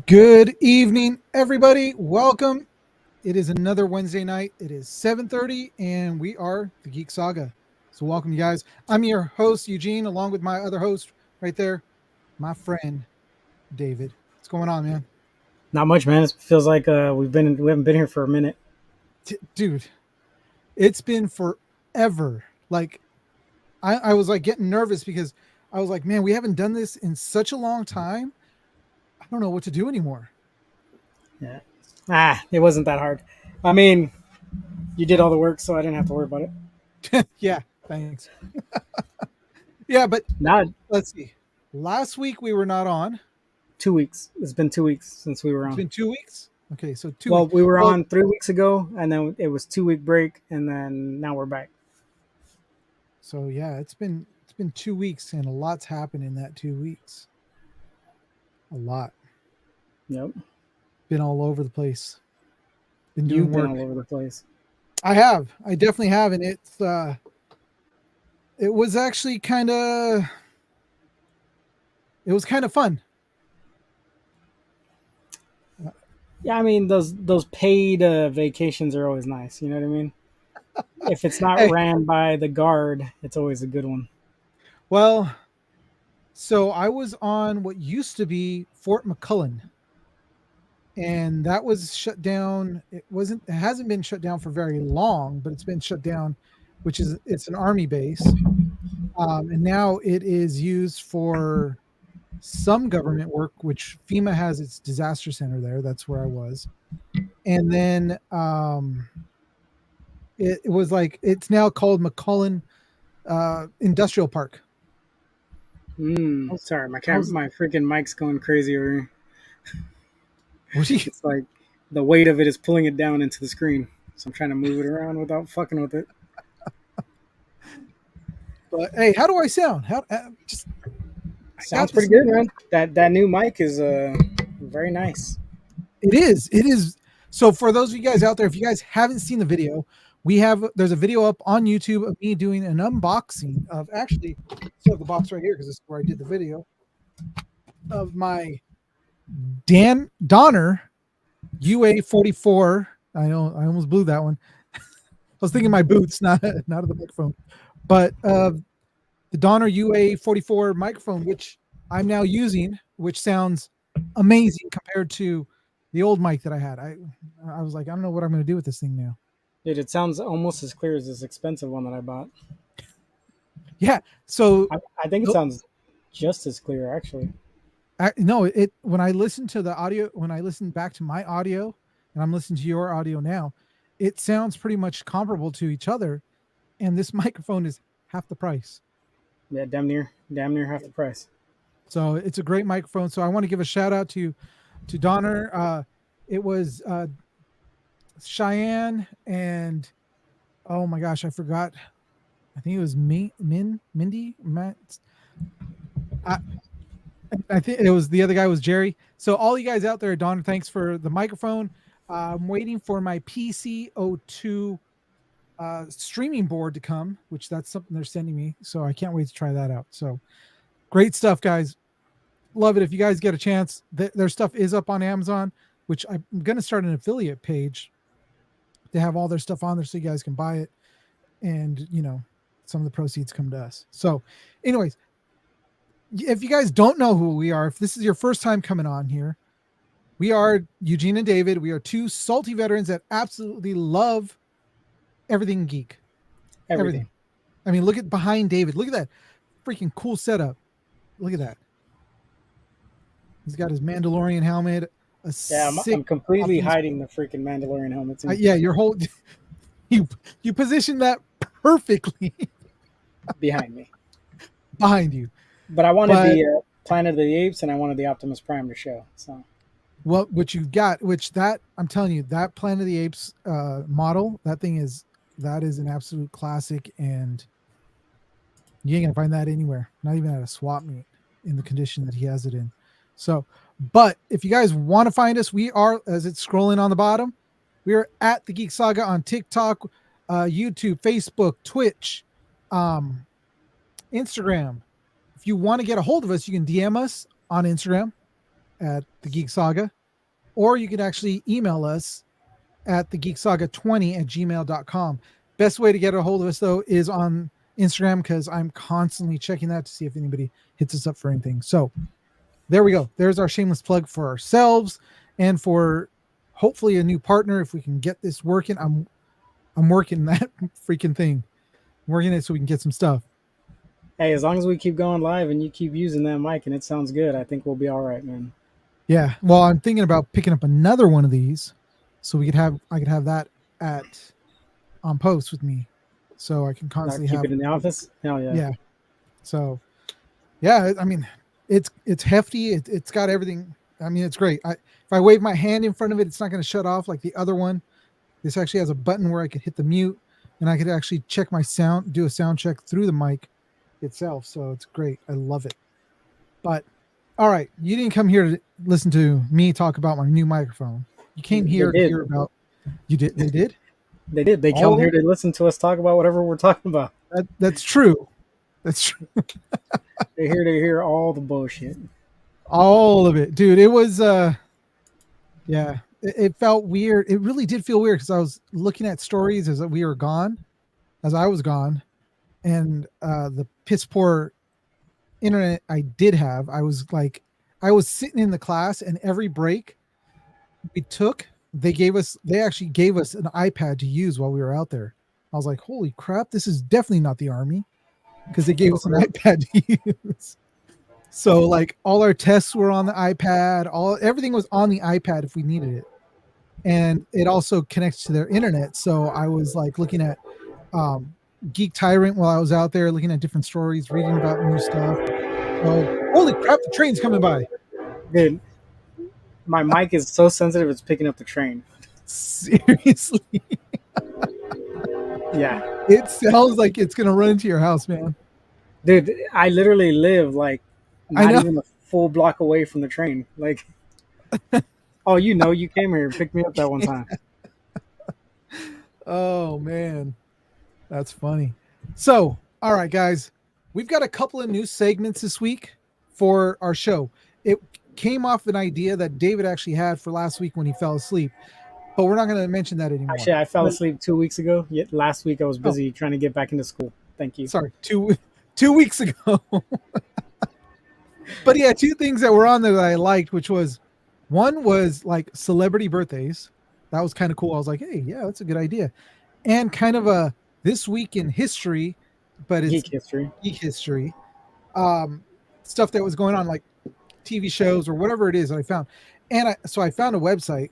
Good evening, everybody. Welcome. It is another Wednesday night. It is 7:30, and we are the Geek Saga. So welcome, you guys. I'm your host, Eugene, along with my other host right there, my friend, David. What's going on, man? Not much, man. It feels like we haven't been here for a minute. Dude, it's been forever. Like, I was like getting nervous because I was like, man, we haven't done this in such a long time. I don't know what to do anymore. Yeah. It wasn't that hard. I mean, you did all the work, so I didn't have to worry about it. Yeah, thanks. Yeah, but Not let's see. Last week we were not on. 2 weeks. It's been 2 weeks since we were It's on. been 2 weeks. Okay, so 2 weeks. Well, we were Well, on 3 weeks ago, and then it was 2 week break, and then now we're back. so yeah, it's been 2 weeks, and a lot's happened in that 2 weeks. A lot. Yep. Been all over the place. Been doing You've been work. all over the place. I have. I definitely have, and it was actually kind of fun. Yeah, I mean those paid vacations are always nice. You know what I mean? If it's not Hey, ran by the guard, it's always a good one. well, so I was on what used to be Fort McCullen, and that was shut down. It hasn't been shut down for very long, but it's been shut down, it's an army base. And now it is used for some government work, which FEMA has its disaster center there. That's where I was. And then it was like, it's now called McCullen Industrial Park. I was, Sorry, I was, my freaking mic's going crazy over here. what do you, It's like the weight of it is pulling it down into the screen. So I'm trying to move it around without fucking with it. but hey, how do I sound? Just, I got Sounds this. pretty good, man. That new mic is very nice. It is. It is. So for those of you guys out there, if you guys haven't seen the video, there's a video up on YouTube of me doing an unboxing of actually, still have the box right here because this is where I did the video of my Dan Donner UA44. I know I almost blew that one. I was thinking my boots, not of the microphone, but the Donner UA44 microphone, which I'm now using, which sounds amazing compared to the old mic that I had. I was like, I don't know what I'm going to do with this thing now. Dude, it sounds almost as clear as this expensive one that I bought. Yeah. So I think it sounds just as clear, actually. no, it when I listen to the audio, when I listen back to my audio, and I'm listening to your audio now, it sounds pretty much comparable to each other. And this microphone is half the price. Yeah, damn near half the price. So it's a great microphone. So I want to give a shout out to Donner. It was Cheyenne and oh my gosh, I forgot. I think it was Mindy, Matt. I think it was the other guy was Jerry. So all you guys out there, Donner, thanks for the microphone. I'm waiting for my PC02 streaming board to come, which that's something they're sending me. So I can't wait to try that out. So great stuff, guys. Love it. If you guys get a chance, their stuff is up on Amazon, which I'm going to start an affiliate page to have all their stuff on there so you guys can buy it. And, some of the proceeds come to us. So anyways, if you guys don't know who we are, if this is your first time coming on here, we are Eugene and David. We are two salty veterans that absolutely love everything geek. Everything. I mean, look at behind David. Look at that freaking cool setup. Look at that. He's got his Mandalorian helmet. I'm completely hiding the freaking Mandalorian helmet. Yeah, your whole you position that perfectly behind me, behind you. But I wanted the Planet of the Apes, and I wanted the Optimus Prime to show. So, what you got? Which that I'm telling you, that Planet of the Apes model, that is an absolute classic, and you ain't gonna find that anywhere. Not even at a swap meet in the condition that he has it in. So, but if you guys want to find us, we are, as it's scrolling on the bottom, we are at the Geek Saga on TikTok, YouTube, Facebook, Twitch, Instagram. If you want to get a hold of us, you can DM us on Instagram at the Geek Saga. or you can actually email us at thegeeksaga20@gmail.com. Best way to get a hold of us, though, is on Instagram, because I'm constantly checking that to see if anybody hits us up for anything. So there we go. There's our shameless plug for ourselves and for hopefully a new partner. If we can get this working, I'm working that freaking thing. I'm working it so we can get some stuff. Hey, as long as we keep going live and you keep using that mic and it sounds good, I think we'll be all right, man. Yeah. Well, I'm thinking about picking up another one of these so I could have that on post with me, so I can constantly keep it in the office. Hell yeah. Yeah. So yeah, I mean, it's hefty. It's got everything. I mean, it's great. If I wave my hand in front of it, it's not going to shut off like the other one. This actually has a button where I could hit the mute, and I could actually check my sound, do a sound check through the mic itself. So it's great. I love it. But all right, you didn't come here to listen to me talk about my new microphone. You came here to hear about. You did. They did. They did. They come here to listen to us talk about whatever we're talking about. That's true. That's true. They're here to hear all the bullshit. All of it, dude. It was yeah. It felt weird. It really did feel weird because I was looking at stories as we were gone, as I was gone, and the piss poor internet I did have. I was sitting in the class, and every break we took, they actually gave us an iPad to use while we were out there. I was like, holy crap, this is definitely not the Army, because they gave us an iPad to use. So like all our tests were on the iPad, everything was on the iPad if we needed it. And it also connects to their internet. So I was like looking at Geek Tyrant while I was out there, looking at different stories, reading about new stuff. Oh, holy crap, the train's coming by. Dude, my mic is so sensitive it's picking up the train. Seriously. Yeah. It sounds like it's gonna run into your house, man. Dude, I literally live like not even a full block away from the train. Like, oh, you came here and picked me up that one time. Oh man, that's funny. So, all right, guys, we've got a couple of new segments this week for our show. It came off an idea that David actually had for last week when he fell asleep, but we're not going to mention that anymore. Actually, I fell asleep 2 weeks ago. Yet last week I was busy trying to get back into school. Thank you. Sorry, two weeks ago. But yeah, two things that were on there that I liked, which was, one was like celebrity birthdays. That was kind of cool. I was like, hey, yeah, that's a good idea. And kind of a this week in history, but it's geek history. Stuff that was going on, like TV shows or whatever it is that I found. And so I found a website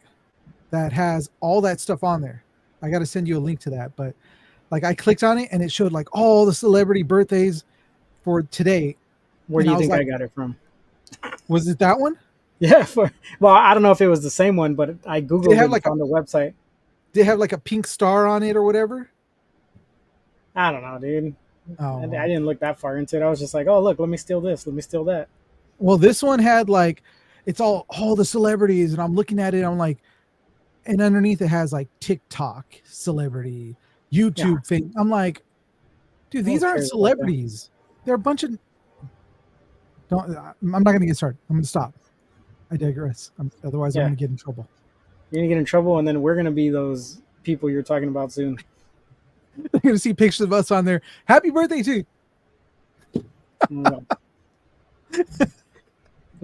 that has all that stuff on there. I got to send you a link to that. But like I clicked on it and it showed like all the celebrity birthdays for today. Where do you think I got it from? Was it that one? Yeah. Well, I don't know if it was the same one, but I Googled it on the website. Did it have like a pink star on it or whatever? I don't know, dude. Oh. I didn't look that far into it. I was just like, oh, look, let me steal this. Let me steal that. Well, this one had like, it's all the celebrities, and I'm looking at it. I'm like, and underneath it has like TikTok celebrity, YouTube thing. I'm like, dude, these aren't celebrities. They're a bunch of. I'm not going to get started. I'm going to stop. I digress. Otherwise, I'm going to get in trouble. You're going to get in trouble, and then we're going to be those people you're talking about soon. You're going to see pictures of us on there. Happy birthday, too.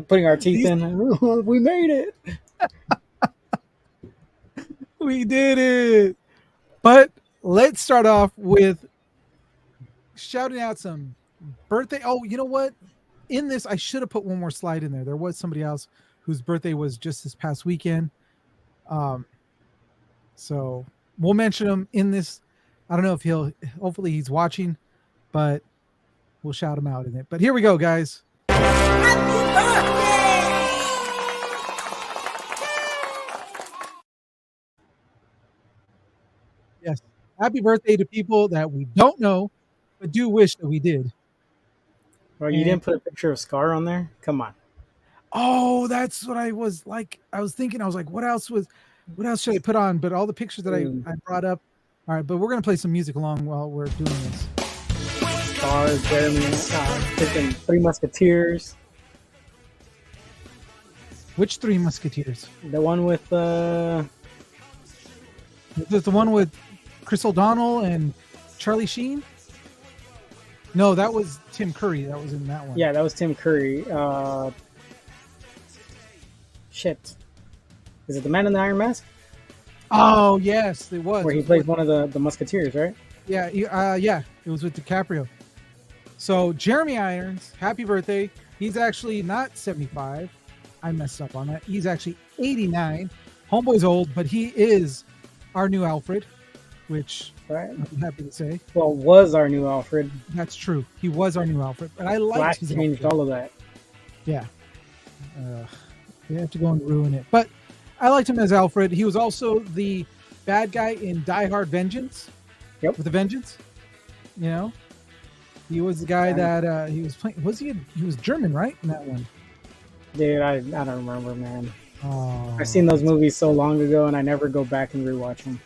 Putting our teeth in. We made it. We did it. But let's start off with shouting out some birthday. Oh, you know what? In this, I should have put one more slide in there. There was somebody else whose birthday was just this past weekend. So we'll mention him in this. I don't know if hopefully he's watching, but we'll shout him out in it. But here we go, guys. Happy birthday! Yes. Happy birthday to people that we don't know, but do wish that we did. Well, you didn't put a picture of Scar on there? Come on. Oh, that's what I was like. I was thinking, I was like, what else should I put on? But all the pictures that I brought up. All right, but we're going to play some music along while we're doing this. Scar, Jeremy, freaking Three Musketeers. Which Three Musketeers? The one with Is the one with Chris O'Donnell and Charlie Sheen? No, that was Tim Curry. That was in that one. yeah, that was Tim Curry. Shit, is it the Man in the Iron Mask Oh yes, it was. where It he was plays with- one of the Musketeers, right? Yeah, it was with DiCaprio. So Jeremy Irons, happy birthday. He's actually not 75. I messed up on that. He's actually 89. Homeboy's old, but he is our new Alfred, which Right. I'm happy to say. Well, was our new Alfred. That's true. He was our new Alfred, but I liked Flash his changed outfit. all of that. Yeah. They have to go and ruin it. But I liked him as Alfred. He was also the bad guy in Die Hard Vengeance. Yep. With a Vengeance. You know? He was the guy that he was playing. He was German, right? In that one. Dude, I don't remember, man. Oh, I've seen those movies so long ago, and I never go back and rewatch them.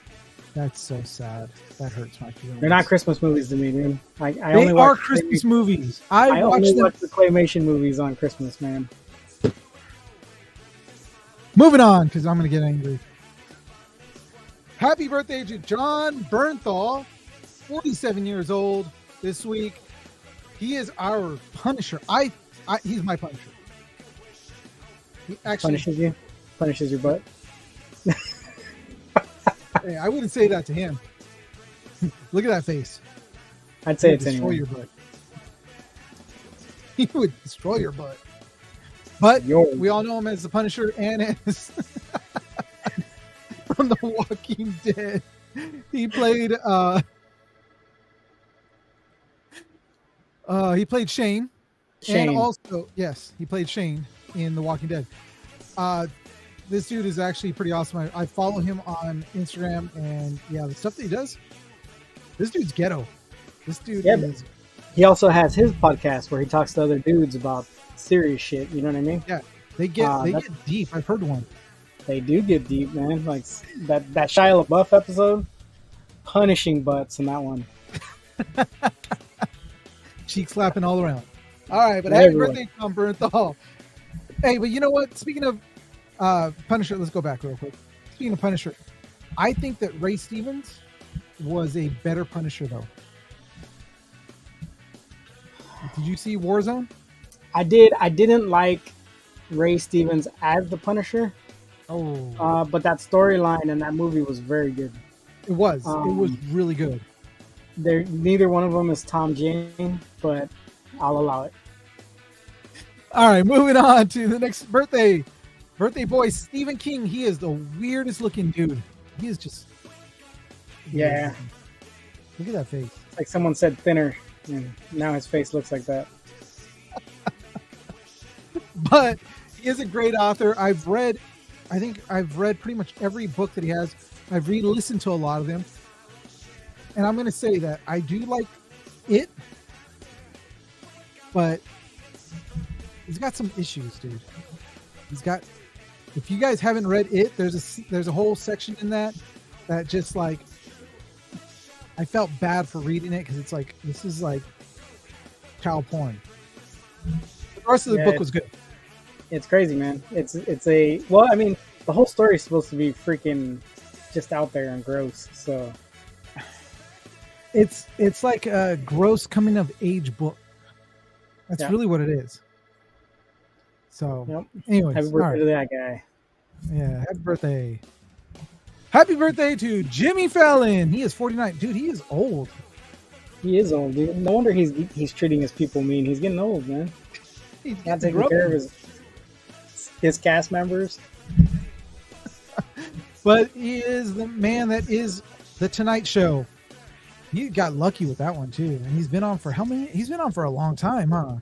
That's so sad. That hurts my feelings. They're not Christmas movies to me, dude. I They only are watch Christmas movies. I I only watched them. watch the claymation movies on Christmas, man. Moving on, because I'm going to get angry. Happy birthday to John Bernthal, 47 years old this week. He is our Punisher. He's my Punisher. He actually, Punishes your butt. hey, I wouldn't say that to him. Look at that face. I'd say He would it's destroy anyone. your butt. He would destroy your butt. But Yours. we all know him as the Punisher and as from The Walking Dead. He played Shane. Shane. And also, yes, he played Shane in The Walking Dead. This dude is actually pretty awesome. I follow him on Instagram, and yeah, the stuff that he does, this dude's ghetto. This dude Yeah, is. He also has his podcast where he talks to other dudes about serious shit. You know what I mean? They get that's- get deep. I've heard one. They do get deep, man. Like that Shia LaBeouf episode, punishing butts in that one. Cheek slapping all around. All right, but Everywhere. happy birthday, Tom Bernthal. Hey, but you know what? Speaking of Punisher, let's go back real quick. Speaking of Punisher, I think that Ray Stevens was a better Punisher, though. Did you see Warzone? I did. I didn't like Ray Stevens as the Punisher, Oh, but that storyline in that movie was very good. it was. It was really good. Neither one of them is Tom Jane, but I'll allow it. All right, moving on to the next birthday. Birthday boy, Stephen King. He is the weirdest looking dude. He is just. Yeah. Look at that face. It's like someone said thinner, and now his face looks like that. But he is a great author. I think I've read pretty much every book that he has. I've re-listened to a lot of them. And I'm going to say that I do like it, but he's got some issues, dude. He's got, if you guys haven't read it, there's a whole section in that just like, I felt bad for reading it because it's like, this is like child porn. The rest of the Yeah, book was good. It's crazy, man. Well, I mean, the whole story is supposed to be freaking just out there and gross. So It's like a gross coming of age book. That's Yeah. really what it is. So, Yep. anyways, happy all birthday right. to that guy. Yeah, happy birthday. Happy birthday to Jimmy Fallon. He is 49. Dude, he is old. He is old, dude. No wonder he's treating his people mean. He's getting old, man. He's Not getting taking grumpy. care of his cast members. But he is the man that is the Tonight Show. He got lucky with that one too, and he's been on for how many? He's been on for a long time, huh?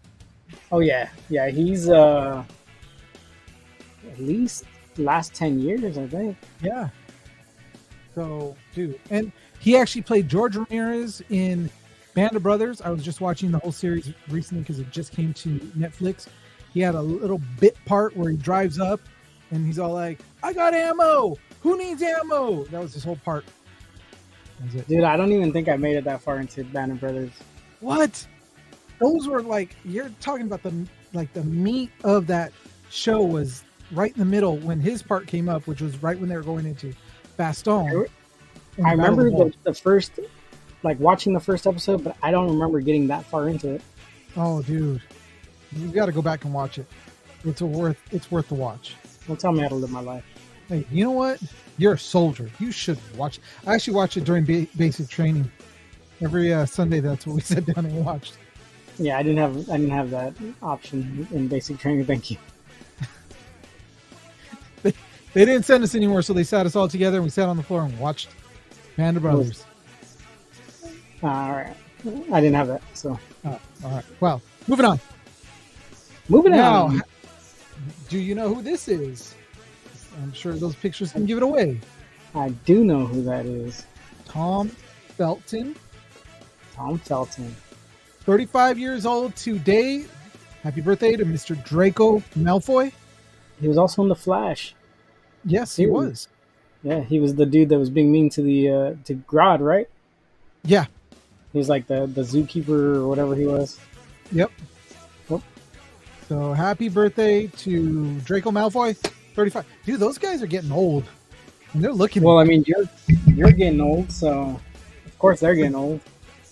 Oh yeah, yeah. He's at least last 10 years, I think. Yeah. So, dude, and he actually played George Ramirez in Band of Brothers. I was just watching the whole series recently because it just came to Netflix. He had a little bit part where he drives up and he's all like, "I got ammo. Who needs ammo?" That was his whole part. That was it. Dude, I don't even think I made it that far into Band of Brothers. What? Those were like, you're talking about the meat of that show was right in the middle when his part came up, which was right when they were going into Baston. I remember the first, like watching the first episode, but I don't remember getting that far into it. Oh, dude, you got to go back and watch it. It's worth the watch. Don't tell me how to live my life. Hey, you know what? You're a soldier. You should watch. I actually watch it during basic training. Every Sunday, that's what we sat down and watched. Yeah, I didn't have that option in basic training. Thank you. They didn't send us anymore, so they sat us all together and we sat on the floor and watched Band of Brothers. All right, I didn't have that. So, all right. Well, moving on. Moving now, on. Do you know who this is? I'm sure those pictures can give it away. I do know who that is. Tom Felton. Tom Felton. 35 years old today. Happy birthday to Mr. Draco Malfoy. He was also in The Flash. Yes, he was. Yeah, he was the dude that was being mean to the to Grodd, right? Yeah. He was like the zookeeper or whatever he was. Yep. So happy birthday to Draco Malfoy. 35. Dude, those guys are getting old. And they're looking. Well, I mean, you're getting old, so of course they're getting old.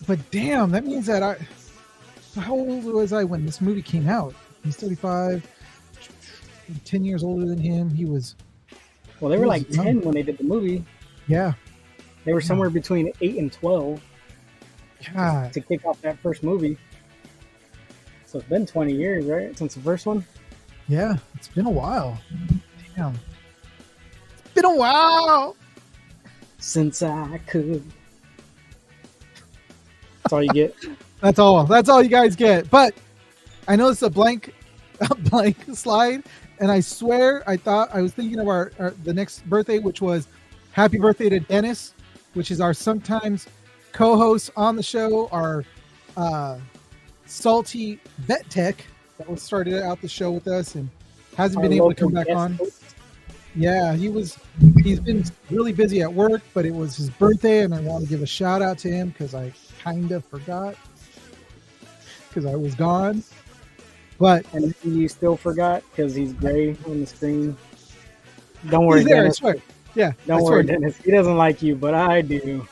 But damn, that means that how old was I when this movie came out? He's 35. 10 years older than him. He was. Well, they were like 10 when they did the movie. Yeah. They were somewhere between 8 and 12. God. To kick off that first movie. So it's been 20 years, right? Since the first one? Yeah, it's been a while. Damn. It's been a while. Since I could. That's all you get. That's all you guys get. But I know it's a blank slide. And I swear, I was thinking of the next birthday, which was happy birthday to Dennis, which is our sometimes co-host on the show, our salty vet tech that started out the show with us and hasn't been able to come back on. Yeah, he's been really busy at work, but it was his birthday, and I want to give a shout out to him because I kind of forgot because I was gone. But and you still forgot because he's gray on the screen. Don't worry, there, Dennis. I swear. Yeah, don't worry, Dennis. He doesn't like you, but I do.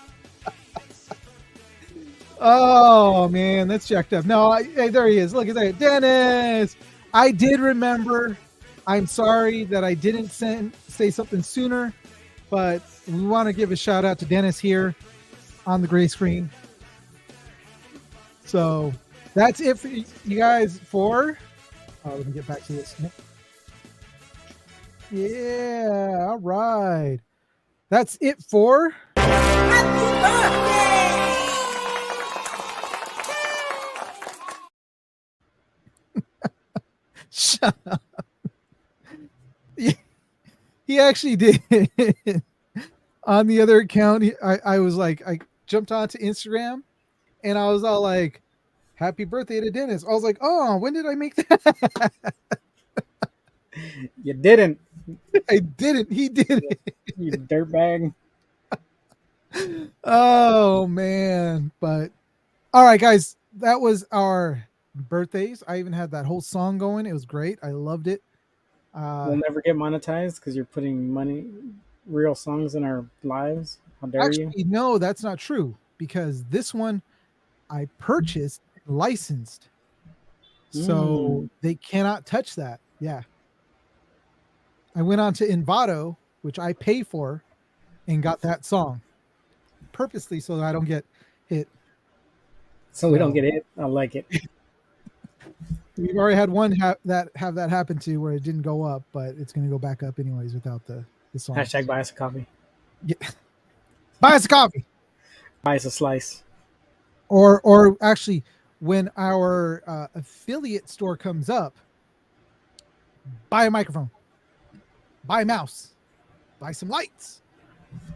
Oh man, that's jacked up. No, hey, there he is. Look at that, Dennis. I did remember. I'm sorry that I didn't say something sooner, but we want to give a shout out to Dennis here on the gray screen. So that's it for you guys. Let me get back to this. Yeah, all right. That's it for Happy Birthday! Shut up. He actually did. On the other account, I was like, I jumped onto Instagram and I was all like, happy birthday to Dennis. I was like, oh, when did I make that? You didn't. I didn't. He did it. You dirtbag. Oh, man. But all right, guys, that was our birthdays. I even had that whole song going. It was great. I loved it. We'll never get monetized because you're putting real songs in our lives. How dare you? No, that's not true because this one I purchased, licensed, so they cannot touch that. Yeah, I went on to Envato, which I pay for, and got that song purposely so that I don't get hit. So we don't get hit. I like it. We've already had one have that happen to where it didn't go up, but it's going to go back up anyways without the song. Hashtag buy us a coffee. Yeah. Buy us a coffee. Buy us a slice. Or actually, when our affiliate store comes up, buy a microphone, buy a mouse, buy some lights,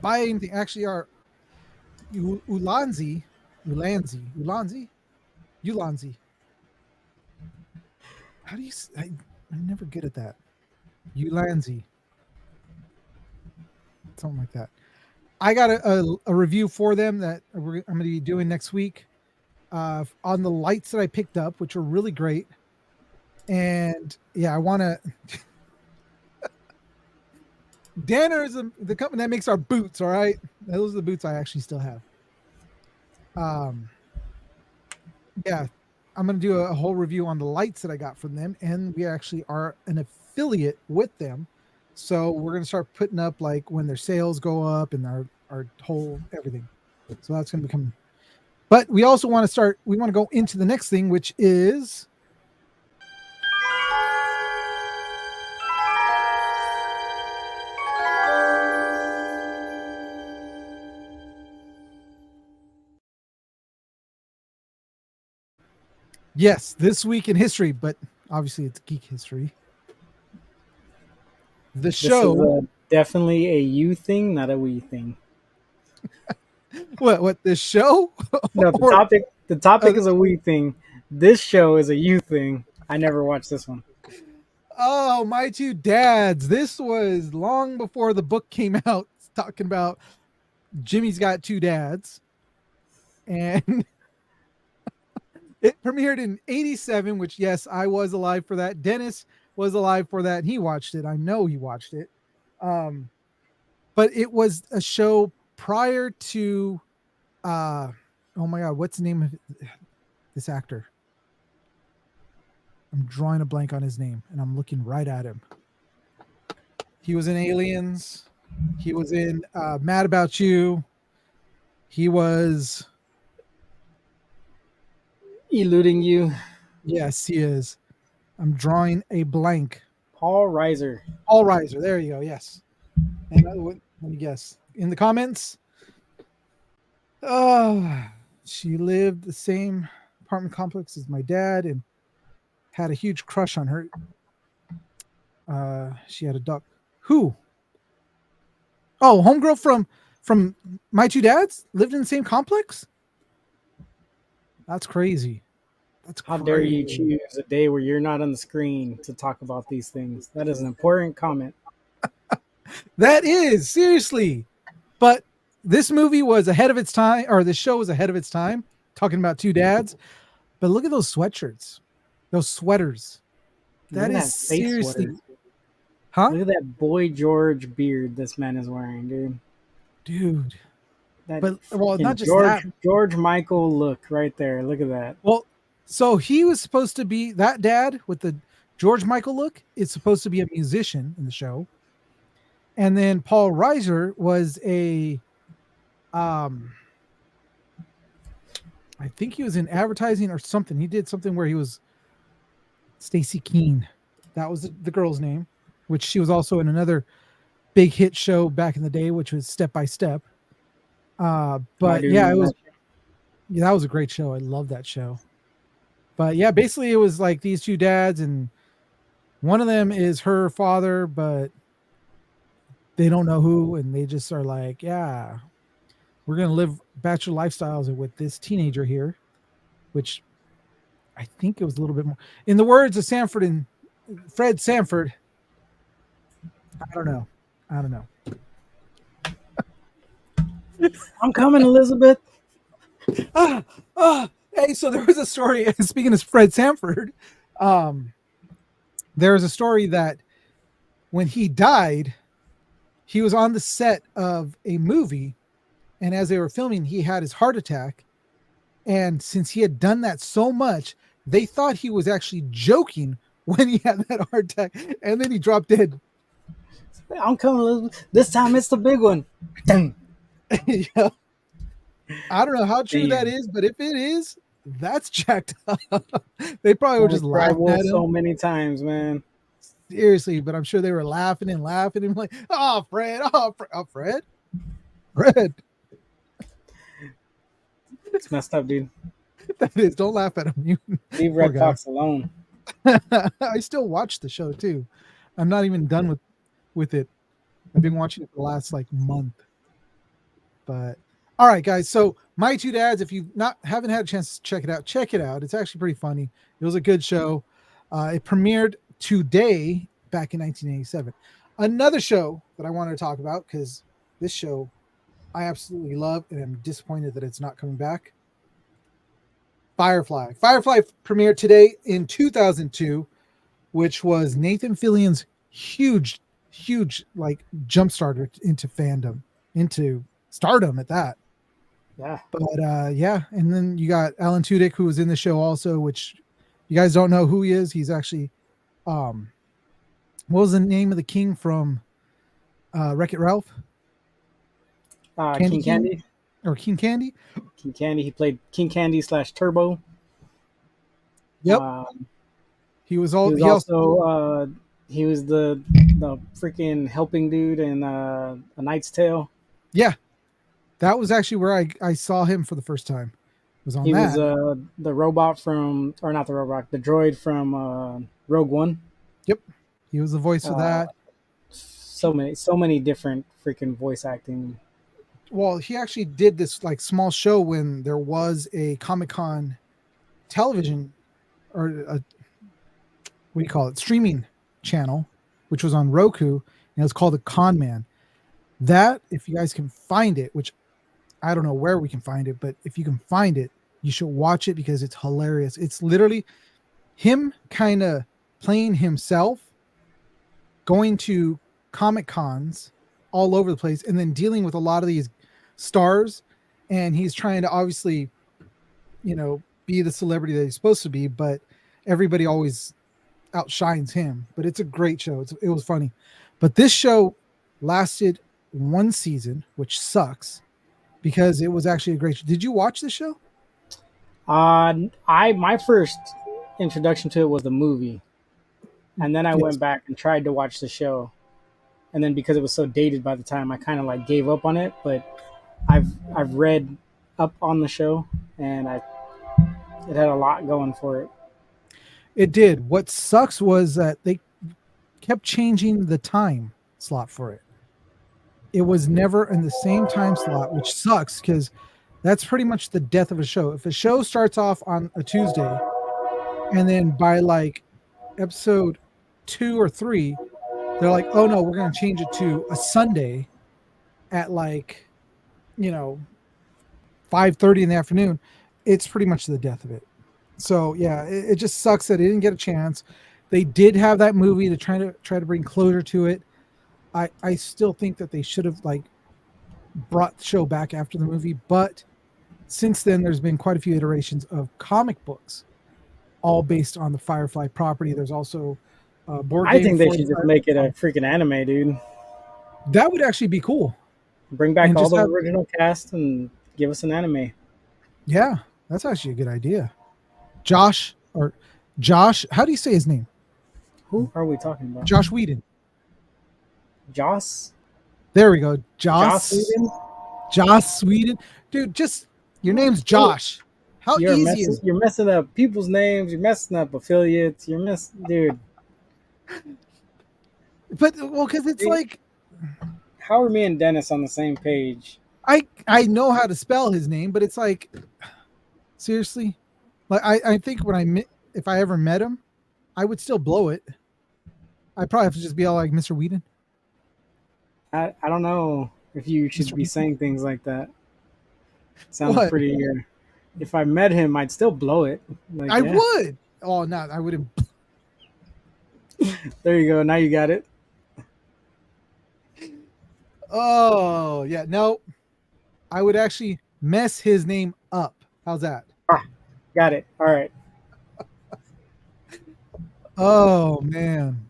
buy anything. Actually, our Ulanzi. How do you? I'm never good at that. Ulanzi. Something like that. I got a review for them that I'm going to be doing next week on the lights that I picked up, which are really great. And yeah, I want to. Danner is the company that makes our boots. All right, those are the boots I actually still have. Yeah, I'm gonna do a whole review on the lights that I got from them, and we actually are an affiliate with them. So we're gonna start putting up like when their sales go up and our whole everything. So that's gonna become. But we also want to start. We want to go into the next thing, which is. Yes, this week in history, but obviously it's geek history. The show. This is definitely a you thing, not a we thing. What the show? No, Or, the topic is a we thing. This show is a you thing. I never watched this one. oh, My Two Dads. This was long before the book came out, talking about Jimmy's got two dads. And it premiered in 87, which, yes, I was alive for that. Dennis was alive for that. And he watched it. I know he watched it. But it was a show prior to, oh my God, what's the name of this actor? I'm drawing a blank on his name and I'm looking right at him. He was in Aliens. He was in Mad About You. He was eluding you. Yes, he is. I'm drawing a blank. Paul Reiser. Paul Reiser. There you go. Yes. And let me guess. In the comments. Oh, she lived the same apartment complex as my dad and had a huge crush on her. She had a duck. Who? Oh, homegirl from My Two Dads lived in the same complex. That's crazy. That's How crazy. dare you choose a day where you're not on the screen to talk about these things? That is an important comment. That is seriously, but this movie was ahead of its time, or this show was ahead of its time, talking about two dads. But look at those sweatshirts, those sweaters. That is seriously, huh? Look at that Boy George beard this man is wearing, dude. That but well, not just that. George Michael look right there. Look at that. Well, so he was supposed to be that dad with the George Michael look. Is supposed to be a musician in the show. And then Paul Reiser was I think he was in advertising or something. He did something where he was Stacy Keene. That was the girl's name, which she was also in another big hit show back in the day, which was Step by Step. But yeah, it was. Yeah, that was a great show. I love that show. But yeah, basically it was like these two dads, and one of them is her father, but they don't know who, and they just are like, yeah, we're going to live bachelor lifestyles with this teenager here, which I think it was a little bit more. In the words of Sanford and Fred Sanford, I don't know. I'm coming, Elizabeth. Hey, so there was a story, speaking of Fred Sanford, there was a story that when he died, he was on the set of a movie, and as they were filming, he had his heart attack. And since he had done that so much, they thought he was actually joking when he had that heart attack, and then he dropped dead. I'm coming, Elizabeth. This time it's the big one. Yeah. I don't know how true that is, but if it is, that's jacked up. They probably were just laughing at him so many times, man. Seriously, but I'm sure they were laughing and like, oh, Fred. It's messed up, dude. That is. Don't laugh at him. Leave Red Fox alone. I still watch the show too. I'm not even done with it. I've been watching it for the last like month. But all right, guys. So My Two Dads, if you haven't had a chance to check it out. It's actually pretty funny. It was a good show. It premiered today back in 1987. Another show that I wanted to talk about, because this show I absolutely love, and I'm disappointed that it's not coming back. Firefly premiered today in 2002, which was Nathan Fillion's huge huge like jump starter into fandom, into stardom at that. Yeah. But yeah, and then you got Alan Tudyk, who was in the show also, which you guys don't know who he is. He's actually what was the name of the king from Wreck-It Ralph? King Candy. Or King Candy? King Candy. He played King Candy / Turbo. Yep. He was all. He was he was the freaking helping dude in A Knight's Tale. Yeah, that was actually where I saw him for the first time. Was on he that. was the robot from, or not the robot, the droid from Rogue One. Yep, he was the voice of that. So many different freaking voice acting. Well, he actually did this like small show when there was a Comic-Con television or a, what do you call it, streaming channel, which was on Roku, and it was called The Con Man. That, if you guys can find it, which I don't know where we can find it, but if you can find it, you should watch it because it's hilarious. It's literally him kind of playing himself, going to Comic Cons all over the place, and then dealing with a lot of these stars. And he's trying to obviously, be the celebrity that he's supposed to be, but everybody always outshines him. But it's a great show. It was funny. But this show lasted one season, which sucks because it was actually a great show. Did you watch the show? My first introduction to it was the movie, and then I went back and tried to watch the show, and then because it was so dated by the time, I kind of like gave up on it. But I've read up on the show, and it had a lot going for it. It did. What sucks was that they kept changing the time slot for it. It was never in the same time slot, which sucks because that's pretty much the death of a show. If a show starts off on a Tuesday and then by like episode 2 or 3, they're like, oh no, we're going to change it to a Sunday at like, 5:30 in the afternoon, it's pretty much the death of it. So yeah, it just sucks that it didn't get a chance. They did have that movie to try to bring closure to it. I still think that they should have like brought the show back after the movie, but since then there's been quite a few iterations of comic books, all based on the Firefly property. There's also a board game. I think they should just make it a freaking anime, dude. That would actually be cool. Bring back all the original cast and give us an anime. Yeah, that's actually a good idea. Josh, how do you say his name? Who are we talking about? Josh Whedon. Joss? There we go. Joss Whedon? Joss Whedon. Dude, just your name's Josh. How easy is it? You're messing up people's names. You're messing up affiliates. Dude. But, well, because it's like... How are me and Dennis on the same page? I know how to spell his name, but it's like... Seriously? Like, I think if I ever met him, I would still blow it. I'd probably have to just be all like, Mr. Whedon. I don't know if you should be saying things like that. Sounds pretty. If I met him, I'd still blow it. Like, I would. Oh, no, I wouldn't. There you go. Now you got it. Oh, yeah. No, I would actually mess his name up. How's that? Got it. All right. Oh, man.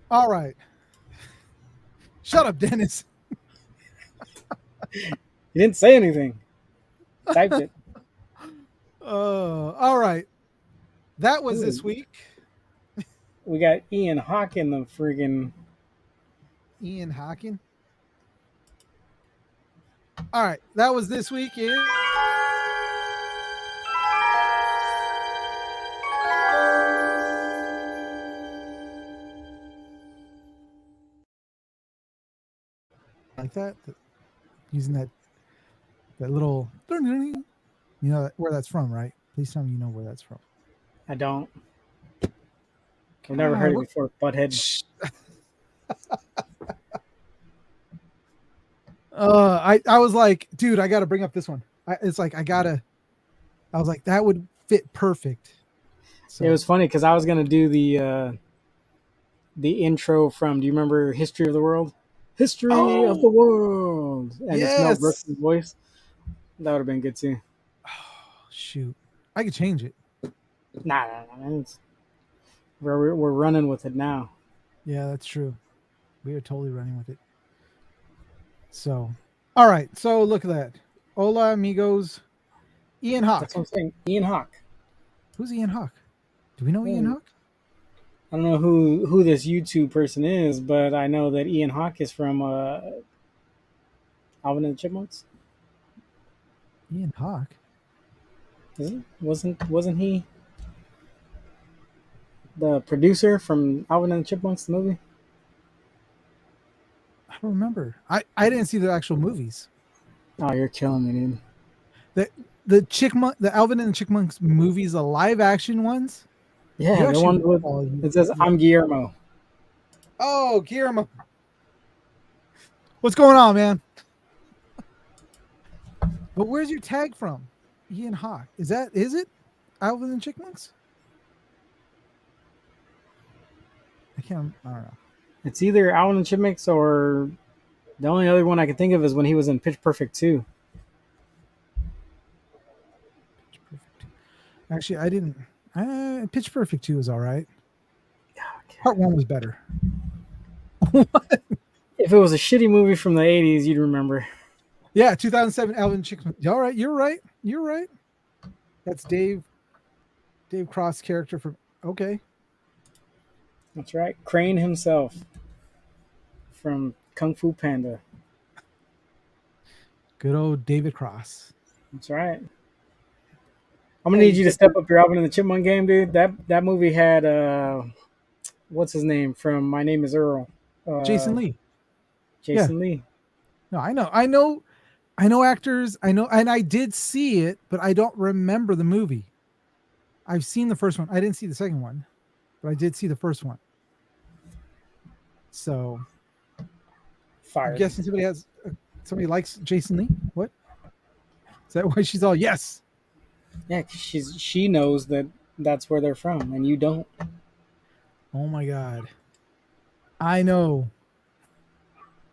All right. Shut up, Dennis. You didn't say anything. Typed it. All right. That was this week. We got Ian Hawking, the friggin' Ian Hawking. All right. That was this week. Like that, using that little, you know where that's from, right? Please tell me you know where that's from. I don't. I've never heard it before. Butthead. I was like, dude, I got to bring up this one. I was like, that would fit perfect. So. It was funny because I was gonna do the the intro from, do you remember History of the World? History of the Oh, World, and it's Mel Brooks' yes. voice. That would have been good too. Oh, shoot. I could change it. Nah, man. We're running with it now. Yeah, that's true. We are totally running with it. So, all right. So look at that. Hola, amigos. Ian That's Hawk. what I'm saying. Ian Hawk. Who's Ian Hawk? Do we know Ian Well, Hawk? I don't know who this YouTube person is, but I know that Ian Hawk is from Alvin and the Chipmunks. Ian Hawk? Is it? Wasn't he the producer from Alvin and the Chipmunks the movie? I don't remember. I didn't see the actual movies. Oh, you're killing me, dude. The Alvin and the Chipmunks movies, the live action ones. You Yeah, the actually one with it says I'm Guillermo. Oh, Guillermo. What's going on, man? But where's your tag from? Ian Hawk. Is it Alvin and the Chipmunks? I don't know. It's either Alvin and the Chipmunks or the only other one I can think of is when he was in Pitch Perfect 2. Pitch Perfect. Actually, I didn't. Pitch Perfect 2 was all right. Part 1 was better. If it was a shitty movie from the 80s, you'd remember. Yeah, 2007 Alvin Chipmunks. All right, you're right. You're right. That's Dave Cross character from. Okay. That's right. Crane himself from Kung Fu Panda. Good old David Cross. That's right. I'm gonna need you to step up your Alvin and the Chipmunk game, dude. That movie had what's his name from My Name Is Earl? Jason Lee. Jason Lee. No, I know actors. I know, and I did see it, but I don't remember the movie. I've seen the first one. I didn't see the second one, but I did see the first one. So, Fire. I'm guessing somebody likes Jason Lee. What? Is that why she's all yes? Yeah, she knows that's where they're from, and you don't. Oh my god! I know.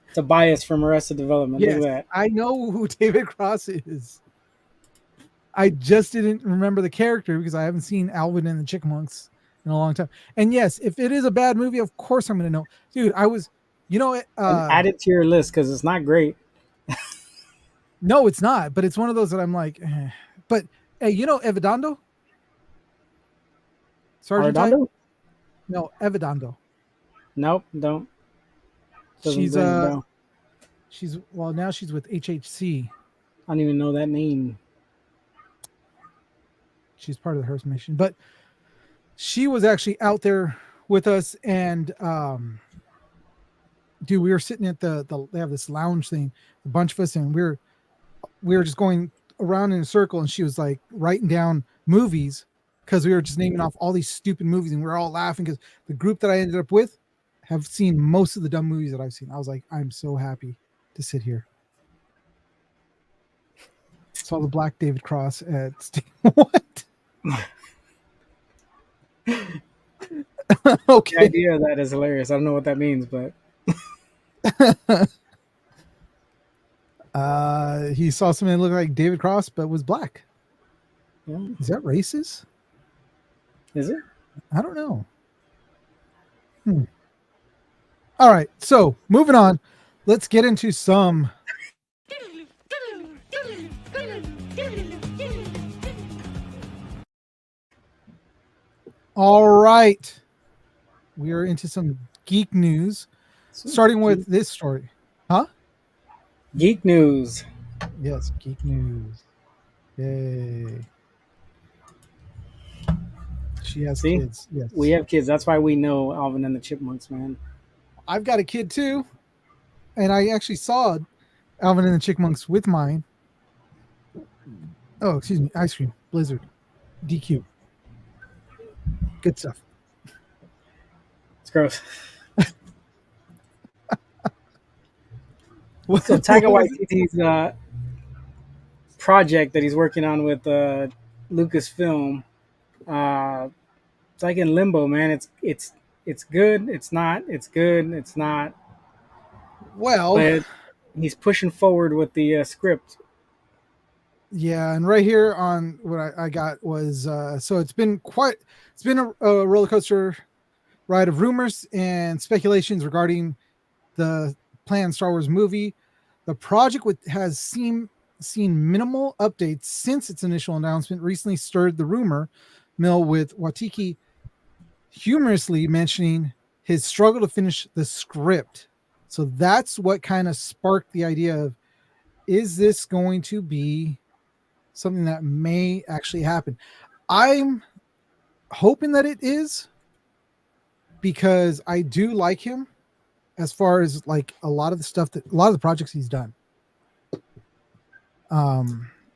It's a bias from Arrested Development. Yes, Look at that. I know who David Cross is. I just didn't remember the character because I haven't seen Alvin and the Chipmunks in a long time. And yes, if it is a bad movie, of course I'm going to know. Dude, I was, add it to your list because it's not great. No, it's not. But it's one of those that I'm like, eh. But hey, Evidondo? Sergeant Type? No, Evidondo. Nope, don't. Doesn't now she's with HHC. I don't even know that name. She's part of the Hearst mission, but she was actually out there with us, and dude, we were sitting at they have this lounge thing, a bunch of us, and we were just going around in a circle, and she was like writing down movies because we were just naming off all these stupid movies, and we were all laughing because the group that I ended up with have seen most of the dumb movies that I've seen. I was like, I'm so happy to sit here. Saw the Black David Cross at what? Okay. The idea of that is hilarious. I don't know what that means, but he saw something that looked like David Cross but was black. Yeah. Is that racist? Is it? I don't know. All right, so moving on. Let's get into some. All right. We are into some geek news, starting with this story. Huh? Geek news. Yes, geek news. Yay. She has kids. Yes. We have kids. That's why we know Alvin and the Chipmunks, man. I've got a kid too. And I actually saw Alvin and the Chipmunks with mine. Oh, excuse me. Ice cream. Blizzard. DQ. Good stuff. It's gross. So Taika Waititi's project that he's working on with Lucasfilm, it's like in limbo, man. It's it's good, it's not, it's good, it's not. Well, But he's pushing forward with the script. yeah, and right here on what I got was so it's been a roller coaster ride of rumors and speculations regarding the planned Star Wars movie. The project has seen minimal updates since its initial announcement. Recently stirred the rumor mill with Watiki humorously mentioning his struggle to finish the script. So that's what kind of sparked the idea of, is this going to be something that may actually happen? I'm hoping that it is, because I do like him as far as like a lot of the projects he's done.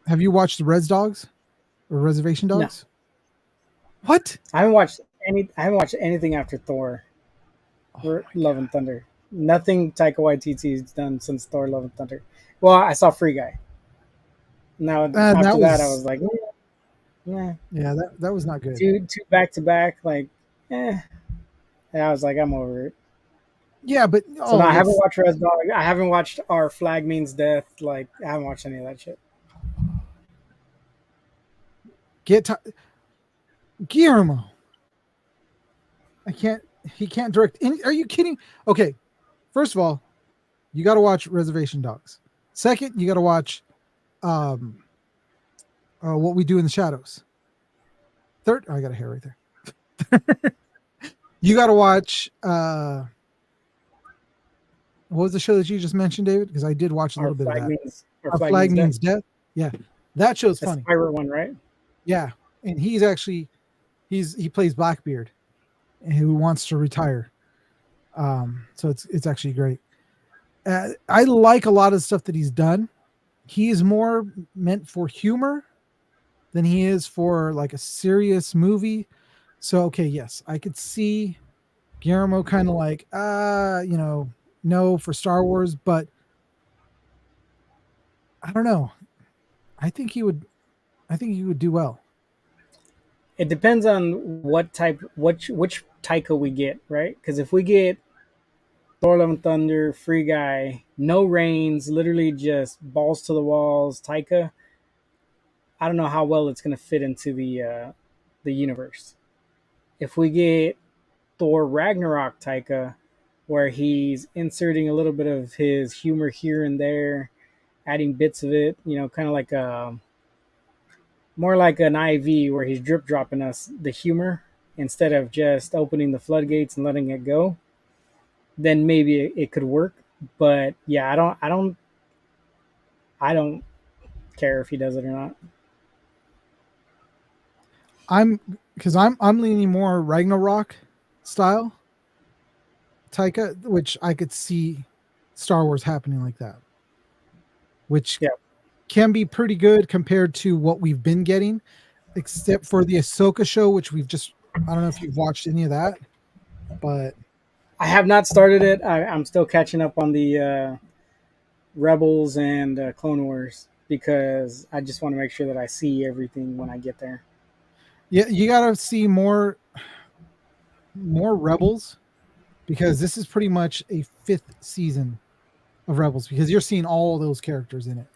Have you watched the Res Dogs or Reservation No, Dogs? What? I haven't watched I haven't watched anything after Thor, Oh or my Love and Thunder. Nothing Taika Waititi's done since Thor: Love and Thunder. Well, I saw Free Guy. Now god. And after that that, I was was, like, yeah, yeah, that was not good. two back to back, like, eh. And I was like, I'm over it. Yeah, but So oh now I haven't yes. watched Res Dog. I haven't watched Our Flag Means Death. Like, I haven't watched any of that shit. Get to, Guillermo. I can't he can't direct any, are you kidding? Okay. First of all, you got to watch Reservation Dogs. Second, you got to watch What We Do in the Shadows. Third, oh, I got a hair right there. You got to watch what was the show that you just mentioned, David? Because I did watch a Our little bit of Flag that. Means Our Our Flag Flag Means Death. Means Death. Yeah, that show's That's funny. the pirate one, right? Yeah, and he's actually he plays Blackbeard, who wants to retire. So it's actually great. I like a lot of the stuff that he's done. He is more meant for humor than he is for like a serious movie. So okay, yes, I could see Guillermo kind of like no for Star Wars, but I don't know. I think he would. I think he would do well. It depends on what type, which Taika we get, right? Because if we get Thor: Love and Thunder, Free Guy, no reins, literally just balls to the walls, Taika, I don't know how well it's going to fit into the universe. If we get Thor Ragnarok Taika, where he's inserting a little bit of his humor here and there, adding bits of it, kind of like a more like an IV where he's drip dropping us the humor instead of just opening the floodgates and letting it go, then maybe it could work. But yeah, I don't care if he does it or not. I'm leaning more Ragnarok style Taika, which I could see Star Wars happening like that, which Yeah, can be pretty good compared to what we've been getting, except for the Ahsoka show, which I don't know if you've watched any of that, but I have not started it. I'm still catching up on the Rebels and Clone Wars because I just want to make sure that I see everything when I get there. yeah, you gotta see more Rebels, because this is pretty much a fifth season of Rebels, because you're seeing all those characters in it.